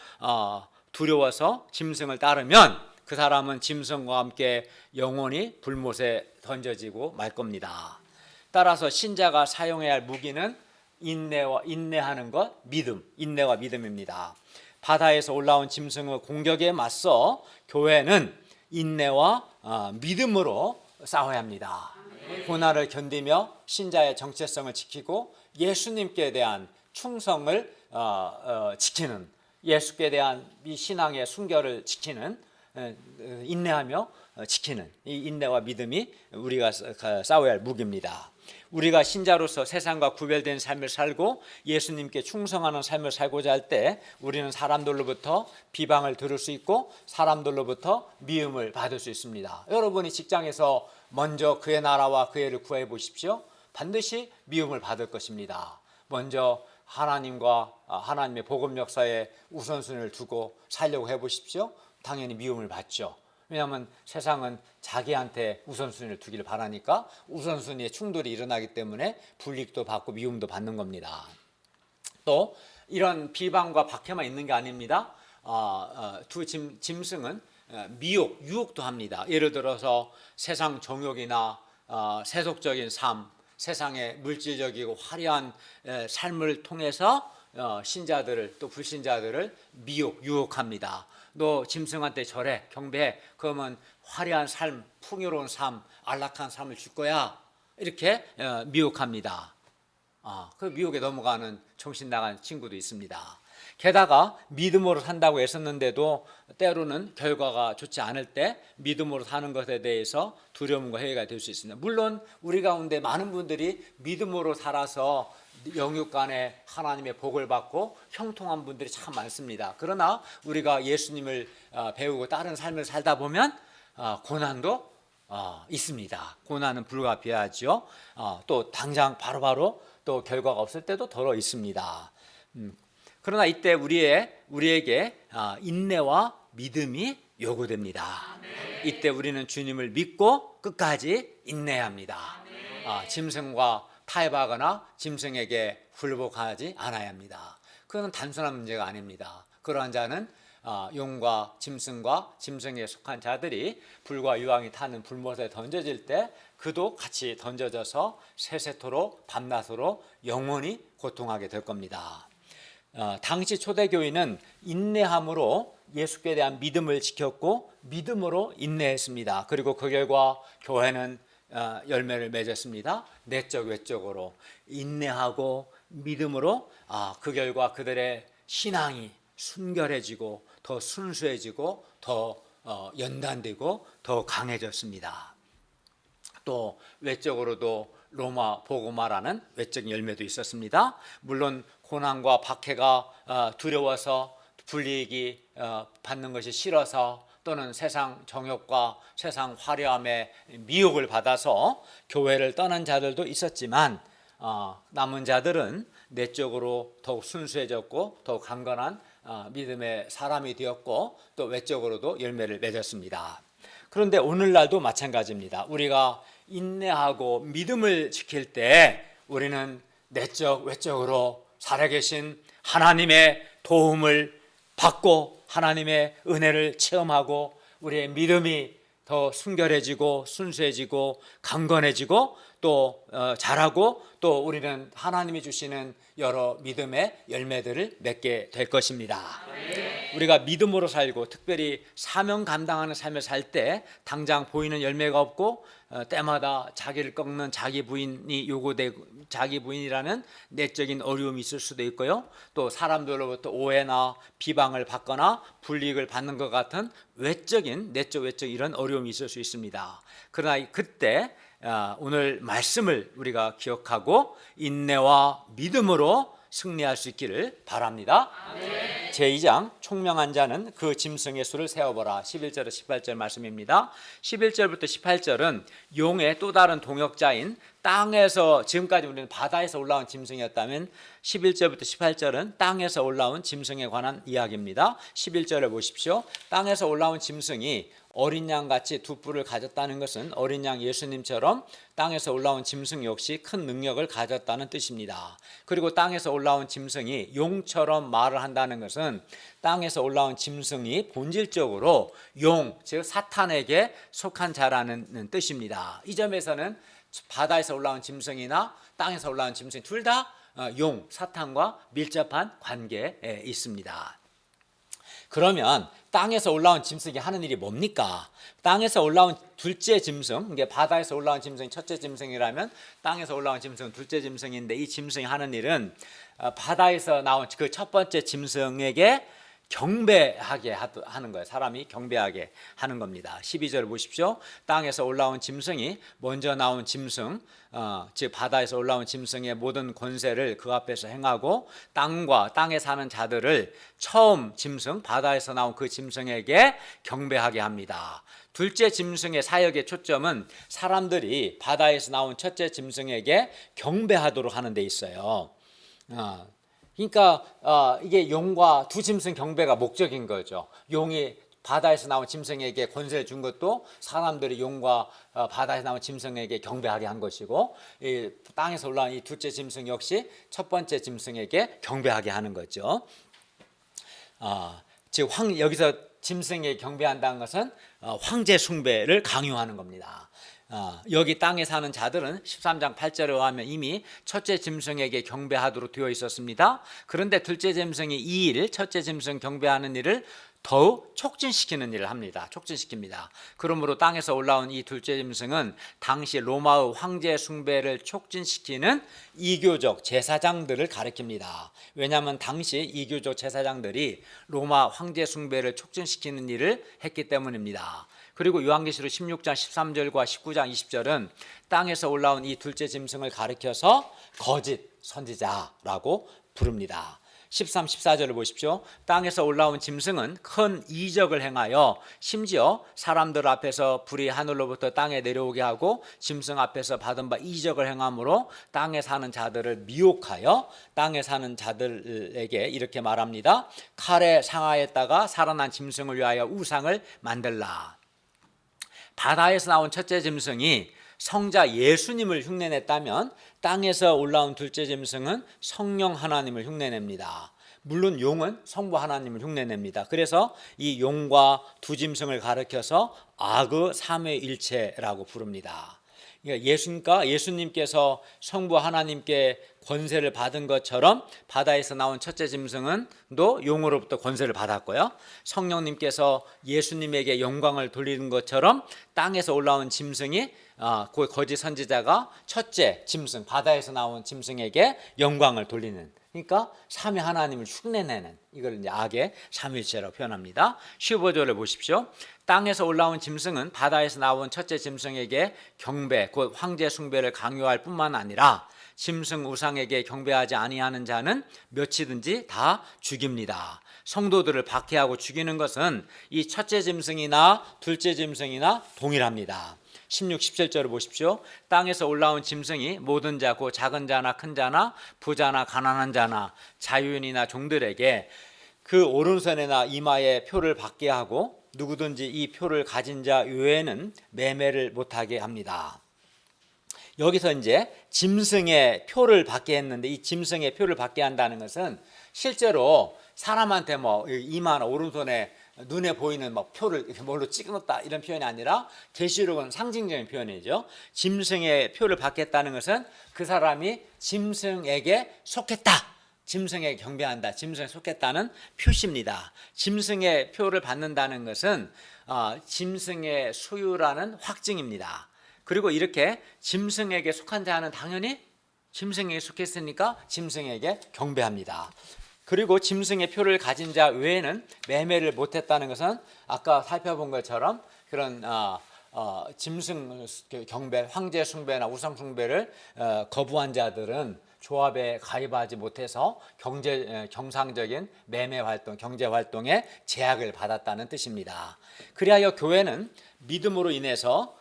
두려워서 짐승을 따르면 그 사람은 짐승과 함께 영원히 불못에 던져지고 말 겁니다. 따라서 신자가 사용해야 할 무기는 인내하는 것, 인내와 믿음입니다. 바다에서 올라온 짐승의 공격에 맞서 교회는 인내와 믿음으로 싸워야 합니다. 고난을 견디며 신자의 정체성을 지키고 예수님께 대한 충성을 지키는, 예수께 대한 이 신앙의 순결을 지키는, 인내하며 지키는 이 인내와 믿음이 우리가 싸워야 할 무기입니다. 우리가 신자로서 세상과 구별된 삶을 살고 예수님께 충성하는 삶을 살고자 할 때 우리는 사람들로부터 비방을 들을 수 있고 사람들로부터 미움을 받을 수 있습니다. 여러분이 직장에서 먼저 그의 나라와 그의 의를 구해 보십시오. 반드시 미움을 받을 것입니다. 먼저 하나님과 하나님의 복음 역사에 우선순위를 두고 살려고 해보십시오. 당연히 미움을 받죠. 왜냐하면 세상은 자기한테 우선순위를 두기를 바라니까 우선순위에 충돌이 일어나기 때문에 불이익도 받고 미움도 받는 겁니다. 또 이런 비방과 박해만 있는 게 아닙니다. 두 짐승은 유혹도 합니다. 예를 들어서 세상 정욕이나 세속적인 삶, 세상의 물질적이고 화려한 삶을 통해서 신자들을, 또 불신자들을 유혹합니다. 너 짐승한테 절해, 경배해. 그러면 화려한 삶, 풍요로운 삶, 안락한 삶을 줄 거야. 이렇게 미혹합니다. 그 미혹에 넘어가는 정신 나간 친구도 있습니다. 게다가 믿음으로 산다고 애썼는데도 때로는 결과가 좋지 않을 때 믿음으로 사는 것에 대해서 두려움과 회의가 될 수 있습니다. 물론 우리 가운데 많은 분들이 믿음으로 살아서 영육 간에 하나님의 복을 받고 형통한 분들이 참 많습니다. 그러나 우리가 예수님을 배우고 다른 삶을 살다 보면 고난도 있습니다. 고난은 불가피하죠. 또 당장 바로바로 또 결과가 없을 때도 더러 있습니다. 그러나 이때 우리에게 인내와 믿음이 요구됩니다. 이때 우리는 주님을 믿고 끝까지 인내해야 합니다. 짐승과 타협하거나 짐승에게 굴복하지 않아야 합니다. 그건 단순한 문제가 아닙니다. 그러한 자는 용과 짐승과 짐승에 속한 자들이 불과 유황이 타는 불못에 던져질 때 그도 같이 던져져서 세세토록 밤낮으로 영원히 고통하게 될 겁니다. 당시 초대교인은 인내함으로 예수께 대한 믿음을 지켰고 믿음으로 인내했습니다. 그리고 그 결과 교회는 열매를 맺었습니다. 내적 외적으로 인내하고 믿음으로 그 결과 그들의 신앙이 순결해지고 더 순수해지고 더 연단되고 더 강해졌습니다. 또 외적으로도 로마 복음화라는 외적 열매도 있었습니다. 물론 고난과 박해가 두려워서 불이익이 받는 것이 싫어서 또는 세상 정욕과 세상 화려함에 미혹을 받아서 교회를 떠난 자들도 있었지만 남은 자들은 내적으로 더욱 순수해졌고 더욱 강건한 믿음의 사람이 되었고 또 외적으로도 열매를 맺었습니다. 그런데 오늘날도 마찬가지입니다. 우리가 인내하고 믿음을 지킬 때 우리는 내적 외적으로 살아계신 하나님의 도움을 받고 하나님의 은혜를 체험하고 우리의 믿음이 더 순결해지고 순수해지고 강건해지고 또 자라고 또 우리는 하나님이 주시는 여러 믿음의 열매들을 맺게 될 것입니다. 우리가 믿음으로 살고 특별히 사명 감당하는 삶을 살 때 당장 보이는 열매가 없고 때마다 자기를 꺾는 자기 부인이 요구되고 자기 부인이라는 내적인 어려움이 있을 수도 있고요. 또 사람들로부터 오해나 비방을 받거나 불이익을 받는 것 같은 외적인 내적 외적 이런 어려움이 있을 수 있습니다. 그러나 그때 오늘 말씀을 우리가 기억하고 인내와 믿음으로 승리할 수 있기를 바랍니다. 제2장 총명한 자는 그 짐승의 수를 세어보라. 11절에서 18절 말씀입니다. 11절부터 18절은 용의 또 다른 동역자인 땅에서 지금까지 우리는 바다에서 올라온 짐승이었다면 11절부터 18절은 땅에서 올라온 짐승에 관한 이야기입니다. 11절을 보십시오. 땅에서 올라온 짐승이 어린 양같이 두 뿔을 가졌다는 것은 어린 양 예수님처럼 땅에서 올라온 짐승 역시 큰 능력을 가졌다는 뜻입니다. 그리고 땅에서 올라온 짐승이 용처럼 말을 한다는 것은 땅에서 올라온 짐승이 본질적으로 용, 즉 사탄에게 속한 자라는 뜻입니다. 이 점에서는 바다에서 올라온 짐승이나 땅에서 올라온 짐승 둘 다 용, 사탄과 밀접한 관계에 있습니다. 그러면 땅에서 올라온 짐승이 하는 일이 뭡니까? 땅에서 올라온 둘째 짐승, 이게 바다에서 올라온 짐승이 첫째 짐승이라면 땅에서 올라온 짐승은 둘째 짐승인데 이 짐승이 하는 일은 바다에서 나온 그 첫 번째 짐승에게 경배하게 하는 거예요. 사람이 경배하게 하는 겁니다. 12절을 보십시오. 땅에서 올라온 짐승이 먼저 나온 짐승, 즉 바다에서 올라온 짐승의 모든 권세를 그 앞에서 행하고 땅과 땅에 사는 자들을 처음 짐승, 바다에서 나온 그 짐승에게 경배하게 합니다. 둘째 짐승의 사역의 초점은 사람들이 바다에서 나온 첫째 짐승에게 경배하도록 하는 데 있어요. 그러니까 이게 용과 두 짐승 경배가 목적인 거죠. 용이 바다에서 나온 짐승에게 권세를 준 것도 사람들이 용과 바다에서 나온 짐승에게 경배하게 한 것이고 이 땅에서 올라온 이 둘째 짐승 역시 첫 번째 짐승에게 경배하게 하는 거죠. 즉 여기서 짐승에게 경배한다는 것은 황제 숭배를 강요하는 겁니다. 여기 땅에 사는 자들은 13장 8절에 의하면 이미 첫째 짐승에게 경배하도록 되어 있었습니다. 그런데 둘째 짐승이 이 일, 첫째 짐승 경배하는 일을 더욱 촉진시키는 일을 합니다. 촉진시킵니다. 그러므로 땅에서 올라온 이 둘째 짐승은 당시 로마의 황제 숭배를 촉진시키는 이교적 제사장들을 가리킵니다. 왜냐하면 당시 이교적 제사장들이 로마 황제 숭배를 촉진시키는 일을 했기 때문입니다. 그리고 요한계시록 16장 13절과 19장 20절은 땅에서 올라온 이 둘째 짐승을 가리켜서 거짓 선지자라고 부릅니다. 13, 14절을 보십시오. 땅에서 올라온 짐승은 큰 이적을 행하여 심지어 사람들 앞에서 불이 하늘로부터 땅에 내려오게 하고 짐승 앞에서 받은 바 이적을 행함으로 땅에 사는 자들을 미혹하여 땅에 사는 자들에게 이렇게 말합니다. 칼에 상하였다가 살아난 짐승을 위하여 우상을 만들라. 바다에서 나온 첫째 짐승이 성자 예수님을 흉내냈다면 땅에서 올라온 둘째 짐승은 성령 하나님을 흉내냅니다. 물론 용은 성부 하나님을 흉내냅니다. 그래서 이 용과 두 짐승을 가리켜서 아그 삼위일체라고 부릅니다. 그러니까 예수님께서 성부 하나님께 권세를 받은 것처럼 바다에서 나온 첫째 짐승은도 용으로부터 권세를 받았고요. 성령님께서 예수님에게 영광을 돌리는 것처럼 땅에서 올라온 짐승이 그 거짓 선지자가 첫째 짐승 바다에서 나온 짐승에게 영광을 돌리는, 그러니까 삼위 하나님을 흉내내는, 이걸 이제 악의 삼위일체라고 표현합니다. 15절을 보십시오. 땅에서 올라온 짐승은 바다에서 나온 첫째 짐승에게 경배, 곧 황제 숭배를 강요할 뿐만 아니라 짐승 우상에게 경배하지 아니하는 자는 몇이든지 다 죽입니다. 성도들을 박해하고 죽이는 것은 이 첫째 짐승이나 둘째 짐승이나 동일합니다. 16, 17절을 보십시오. 땅에서 올라온 짐승이 모든 자, 곧 작은 자나 큰 자나 부자나 가난한 자나 자유인이나 종들에게 그 오른손에나 이마에 표를 받게 하고 누구든지 이 표를 가진 자 외에는 매매를 못하게 합니다. 여기서 이제 짐승의 표를 받게 했는데, 이 짐승의 표를 받게 한다는 것은 실제로 사람한테 뭐 이마나 오른손에 눈에 보이는 뭐 표를 이렇게 뭘로 찍어놓다 이런 표현이 아니라 계시록은 상징적인 표현이죠. 짐승의 표를 받겠다는 것은 그 사람이 짐승에게 속했다, 짐승에게 경배한다, 짐승에 속했다는 표시입니다. 짐승의 표를 받는다는 것은 짐승의 소유라는 확증입니다. 그리고 이렇게 짐승에게 속한 자는 당연히 짐승에게 속했으니까 짐승에게 경배합니다. 그리고 짐승의 표를 가진 자 외에는 매매를 못했다는 것은 아까 살펴본 것처럼 그런 짐승 경배, 황제 숭배나 우상 숭배를 거부한 자들은 조합에 가입하지 못해서 경상적인 매매 활동, 경제 활동에 제약을 받았다는 뜻입니다. 그리하여 교회는 믿음으로 인해서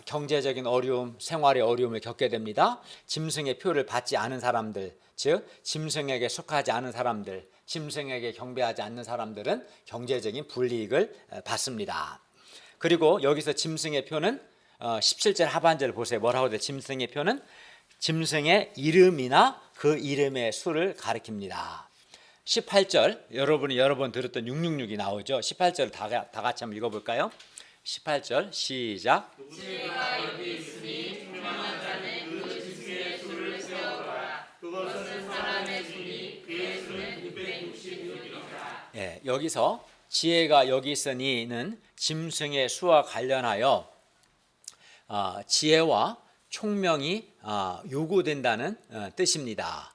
경제적인 어려움, 생활의 어려움을 겪게 됩니다. 짐승의 표를 받지 않은 사람들, 즉 짐승에게 속하지 않은 사람들, 짐승에게 경배하지 않는 사람들은 경제적인 불이익을 받습니다. 그리고 여기서 짐승의 표는 17절 하반절 보세요. 뭐라고 돼? 짐승의 표는 짐승의 이름이나 그 이름의 수를 가리킵니다. 18절, 여러분이 여러 번 들었던 666이 나오죠. 18절 다 같이 한번 읽어볼까요? 18절 시작. 지혜가 여기 있으니 투명한 자는 그 짐승의 수를 세어보라. 그것은 사람의 수니 그의 수는 666이라. 예, 여기서 지혜가 여기 있으니는 짐승의 수와 관련하여 지혜와 총명이 요구된다는 뜻입니다.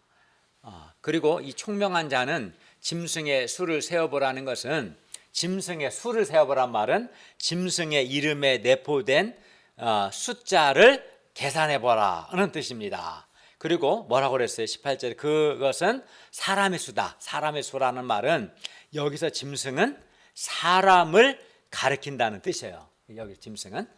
그리고 이 총명한 자는 짐승의 수를 세어보라는 것은, 짐승의 수를 세어보란 말은 짐승의 이름에 내포된 숫자를 계산해보라는 뜻입니다. 그리고 뭐라고 그랬어요? 18절에 그것은 사람의 수다. 사람의 수라는 말은 여기서 짐승은 사람을 가리킨다는 뜻이에요. 여기 짐승은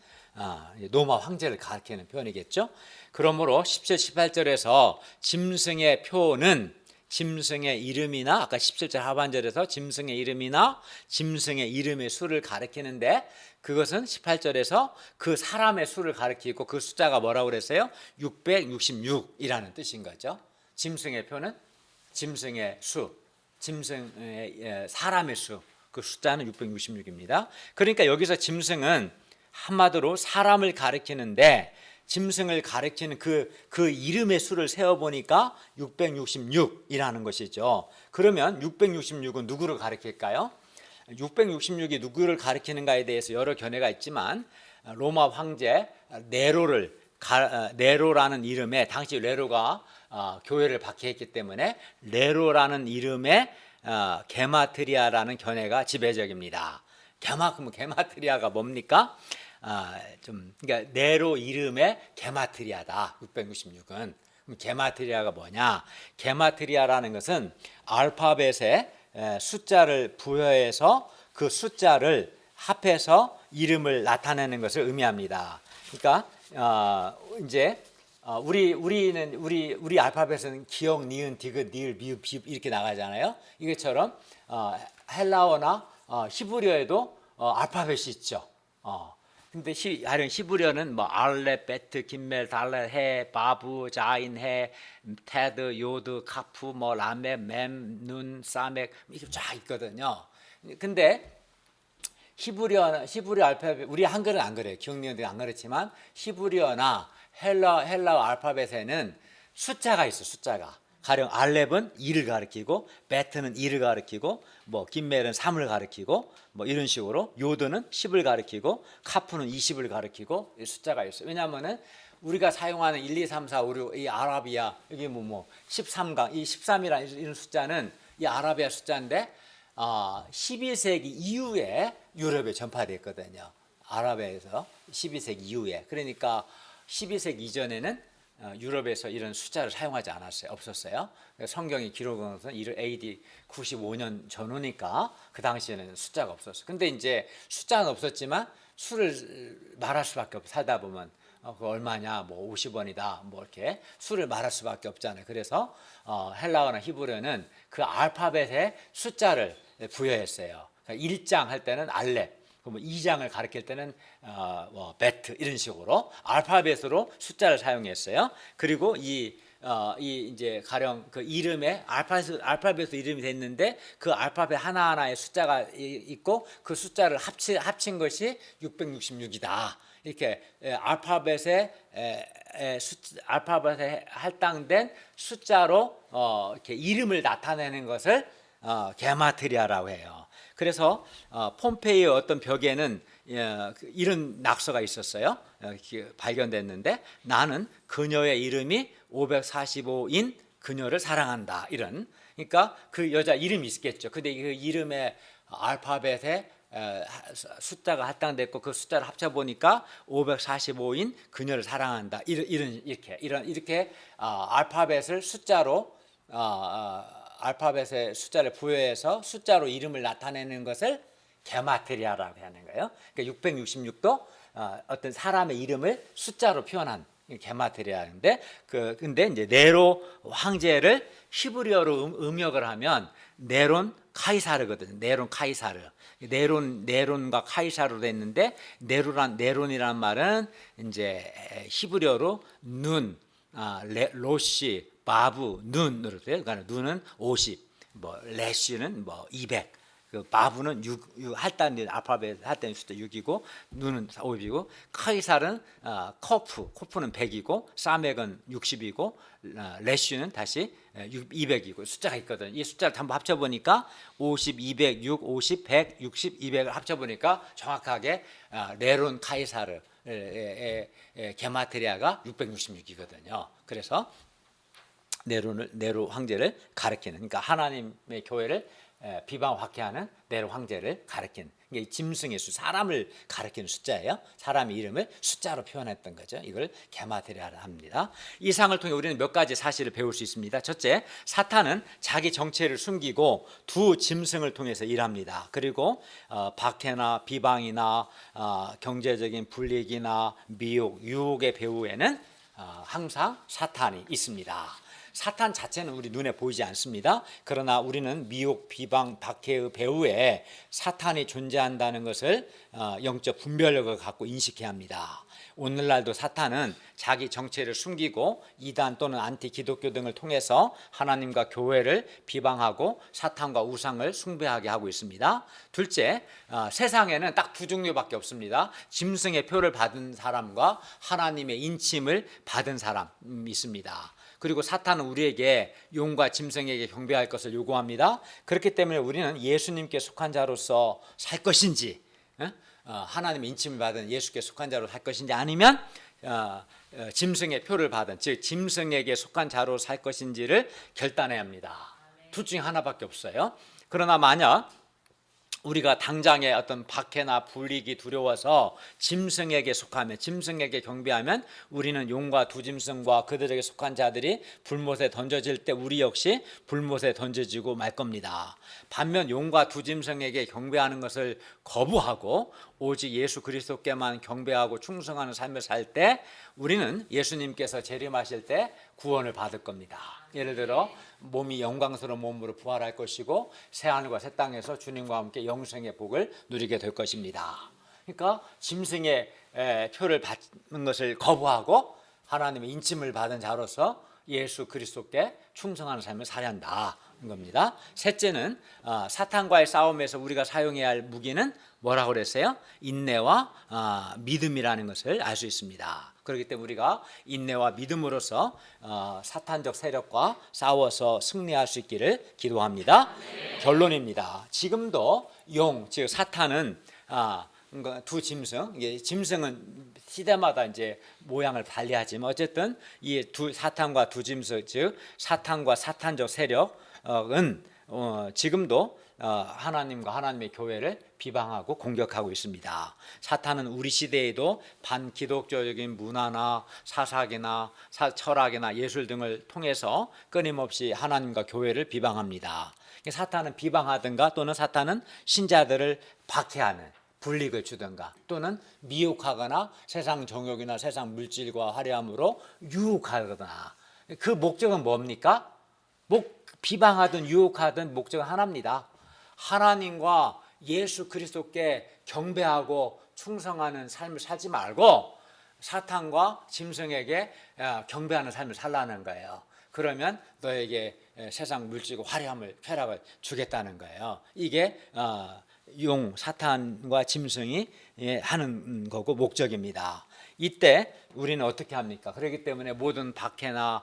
로마 황제를 가리키는 표현이겠죠. 그러므로 17, 18절에서 짐승의 표는 짐승의 이름이나 아까 17절 하반절에서 짐승의 이름이나 짐승의 이름의 수를 가리키는데, 그것은 18절에서 그 사람의 수를 가리키고 그 숫자가 뭐라고 그랬어요? 666이라는 뜻인 거죠. 짐승의 표는 짐승의 수, 짐승의 사람의 수, 그 숫자는 666입니다. 그러니까 여기서 짐승은 한마디로 사람을 가리키는데, 짐승을 가리키는 그 이름의 수를 세어보니까 666이라는 것이죠. 그러면 666은 누구를 가리킬까요? 666이 누구를 가리키는가에 대해서 여러 견해가 있지만, 로마 황제 네로라는 이름의, 당시 네로가 교회를 박해했기 때문에 네로라는 이름의 게마트리아라는 견해가 지배적입니다. 게마트리아가 뭡니까? 그러니까 네로 이름의 게마트리아다. 666은. 그럼 게마트리아가 뭐냐? 게마트리아라는 것은 알파벳에 숫자를 부여해서 그 숫자를 합해서 이름을 나타내는 것을 의미합니다. 그러니까 이제 우리 알파벳은 기역, 니은, 디귿, 니을, 미읍, 비읍 이렇게 나가잖아요. 이것처럼 헬라어나 히브리어에도 알파벳이 있죠. 근데 하령 히브리어는 뭐 알렙, 베트, 김멜, 달렛, 해, 바부, 자인, 해, 테드, 요드, 카프, 뭐 라메, 맴, 눈, 사맥 이렇게 쫙 있거든요. 근데 히브리어 알파벳, 우리 한글은 안 그래요. 기억력이 안 그렇지만 히브리어나 헬라어 알파벳에는 숫자가 있어. 숫자가. 가령 알렙은 2를 가리키고, 베트는 2를 가리키고, 뭐 김멜은 3을 가리키고, 뭐 이런 식으로 요드는 10을 가리키고, 카프는 20을 가리키고 숫자가 있어요. 왜냐하면은 우리가 사용하는 1, 2, 3, 4, 5, 6, 이 아라비아 여기 뭐 13강, 이 13이라는 이런 숫자는 이 아라비아 숫자인데 12세기 이후에 유럽에 전파됐거든요. 아랍에서 12세기 이후에. 그러니까 12세기 이전에는 유럽에서 이런 숫자를 사용하지 않았어요. 없었어요. 성경이 기록한 것은 AD 95년 전후니까 그 당시에는 숫자가 없었어요. 근데 이제 숫자는 없었지만 수를 말할 수밖에 없어. 살다 보면 그 얼마냐, 뭐 50원이다, 뭐 이렇게 수를 말할 수밖에 없잖아요. 그래서 헬라어나 히브리어는 그 알파벳에 숫자를 부여했어요. 그러니까 1장 할 때는 알렙, 뭐 2장을 가리킬 때는 뭐 베트 이런 식으로 알파벳으로 숫자를 사용했어요. 그리고 이 이제 가령 그 이름에 알파벳으로 이름이 됐는데 그 알파벳 하나하나에 숫자가 있고 그 숫자를 합친 것이 666이다. 이렇게 알파벳에 할당된 숫자로 이렇게 이름을 나타내는 것을 게마트리아라고 해요. 그래서 폼페이의 어떤 벽에는 이런 낙서가 있었어요. 발견됐는데 나는 그녀의 이름이 545인 그녀를 사랑한다. 이런. 그러니까 그 여자 이름이 있겠죠. 근데 그 이름의 알파벳에 숫자가 할당됐고 그 숫자를 합쳐 보니까 545인 그녀를 사랑한다. 이렇게 알파벳을 숫자로 알파벳의 숫자를 부여해서 숫자로 이름을 나타내는 것을 게마트리아라고 하는 거예요. 그러니까 666도 어떤 사람의 이름을 숫자로 표현한 게마트리아인데 근데 이제 네로 황제를 히브리어로 음역을 하면 네론 카이사르거든요. 네론 카이사르. 네론과 카이사르로 됐는데 네론이라는 말은 이제 히브리어로 눈, 로시, 바부, 눈으로 돼요. 그러니까 눈은 50, 뭐 레시는 뭐 200. 그 바부는 6 할단 알파벳 할단 숫자 6이고 눈은 5이고 카이살은 코프는 100이고 사맥은 60이고 레쉬는 다시 200이고 숫자가 있거든. 이 숫자를 한번 합쳐 보니까 50, 200, 6, 50, 100, 60, 200을 합쳐 보니까 정확하게 네론 카이사르 게마트리아가 666이거든요. 그래서 네로 황제를 가리키는, 그러니까 하나님의 교회를 비방확해하는 네로 황제를 가리키는, 이게 짐승의 수, 사람을 가리키는 숫자예요. 사람의 이름을 숫자로 표현했던 거죠. 이걸 게마트리아라 합니다. 이 상을 통해 우리는 몇 가지 사실을 배울 수 있습니다. 첫째, 사탄은 자기 정체를 숨기고 두 짐승을 통해서 일합니다. 그리고 박해나 비방이나 경제적인 불이익이나 미혹, 유혹의 배후에는 항상 사탄이 있습니다. 사탄 자체는 우리 눈에 보이지 않습니다. 그러나 우리는 미혹, 비방, 박해의 배후에 사탄이 존재한다는 것을 영적 분별력을 갖고 인식해야 합니다. 오늘날도 사탄은 자기 정체를 숨기고 이단 또는 안티 기독교 등을 통해서 하나님과 교회를 비방하고 사탄과 우상을 숭배하게 하고 있습니다. 둘째, 세상에는 딱 두 종류밖에 없습니다. 짐승의 표를 받은 사람과 하나님의 인침을 받은 사람이 있습니다. 그리고 사탄은 우리에게 용과 짐승에게 경배할 것을 요구합니다. 그렇기 때문에 우리는 예수님께 속한 자로서 살 것인지, 하나님의 인침을 받은 예수께 속한 자로 살 것인지, 아니면 짐승의 표를 받은, 즉 짐승에게 속한 자로 살 것인지를 결단해야 합니다. 둘 중에 하나밖에 없어요. 그러나 만약 우리가 당장의 어떤 박해나 불이익이 두려워서 짐승에게 속하면, 짐승에게 경배하면 우리는 용과 두 짐승과 그들에게 속한 자들이 불못에 던져질 때 우리 역시 불못에 던져지고 말 겁니다. 반면 용과 두 짐승에게 경배하는 것을 거부하고 오직 예수 그리스도께만 경배하고 충성하는 삶을 살 때 우리는 예수님께서 재림하실 때 구원을 받을 겁니다. 예를 들어 몸이 영광스러운 몸으로 부활할 것이고 새하늘과 새 땅에서 주님과 함께 영생의 복을 누리게 될 것입니다. 그러니까 짐승의 표를 받는 것을 거부하고 하나님의 인침을 받은 자로서 예수 그리스도께 충성하는 삶을 살아야 한다는 겁니다. 셋째는 사탄과의 싸움에서 우리가 사용해야 할 무기는 뭐라고 그랬어요? 인내와 믿음이라는 것을 알 수 있습니다. 그렇기 때문에 우리가 인내와 믿음으로써 사탄적 세력과 싸워서 승리할 수 있기를 기도합니다. 결론입니다. 지금도 즉 사탄은 두 짐승, 짐승은 시대마다 이제 모양을 달리하지만 어쨌든 이 두 사탄과 두 짐승, 즉 사탄과 사탄적 세력은 지금도 하나님과 하나님의 교회를 비방하고 공격하고 있습니다. 사탄은 우리 시대에도 반기독교적인 문화나 사사기나 철학이나 예술 등을 통해서 끊임없이 하나님과 교회를 비방합니다. 사탄은 비방하든가 또는 사탄은 신자들을 박해하는 불이익을 주든가 또는 미혹하거나 세상 정욕이나 세상 물질과 화려함으로 유혹하거나 그 목적은 뭡니까? 비방하든 유혹하든 목적은 하나입니다. 하나님과 예수 그리스도께 경배하고 충성하는 삶을 살지 말고 사탄과 짐승에게 경배하는 삶을 살라는 거예요. 그러면 너에게 세상 물질과 화려함을 쾌락을 주겠다는 거예요. 이게 사탄과 짐승이 하는 거고 목적입니다. 이때 우리는 어떻게 합니까? 그렇기 때문에 모든 박해나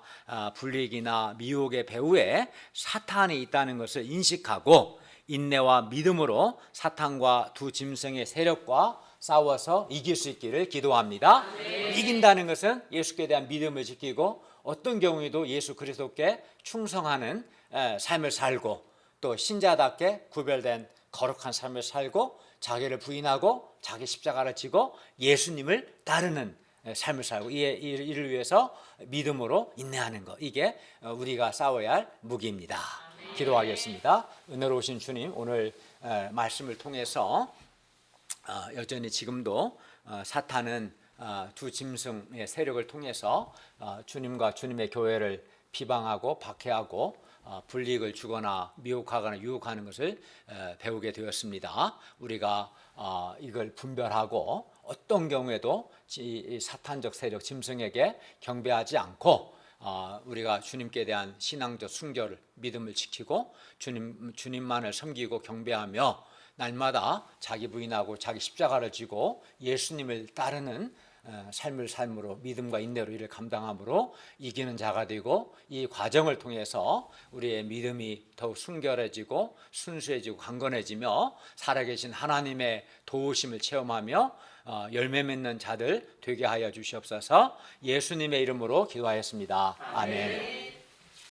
불이익이나 미혹의 배후에 사탄이 있다는 것을 인식하고 인내와 믿음으로 사탄과 두 짐승의 세력과 싸워서 이길 수 있기를 기도합니다. 이긴다는 것은 예수께 대한 믿음을 지키고 어떤 경우에도 예수 그리스도께 충성하는 삶을 살고 또 신자답게 구별된 거룩한 삶을 살고 자기를 부인하고 자기 십자가를 지고 예수님을 따르는 삶을 살고 이를 위해서 믿음으로 인내하는 것, 이게 우리가 싸워야 할 무기입니다. 기도하겠습니다. 은혜로우신 주님, 오늘 말씀을 통해서 여전히 지금도 사탄은 두 짐승의 세력을 통해서 주님과 주님의 교회를 비방하고 박해하고 불이익을 주거나 미혹하거나 유혹하는 것을 배우게 되었습니다. 우리가 이걸 분별하고 어떤 경우에도 사탄적 세력 짐승에게 경배하지 않고 우리가 주님께 대한 신앙적 순결을 믿음을 지키고 주님만을 섬기고 경배하며 날마다 자기 부인하고 자기 십자가를 지고 예수님을 따르는 삶으로 믿음과 인내로 이를 감당함으로 이기는 자가 되고 이 과정을 통해서 우리의 믿음이 더욱 순결해지고 순수해지고 강건해지며 살아계신 하나님의 도우심을 체험하며 열매 맺는 자들 되게 하여 주시옵소서. 예수님의 이름으로 기도하였습니다. 아멘.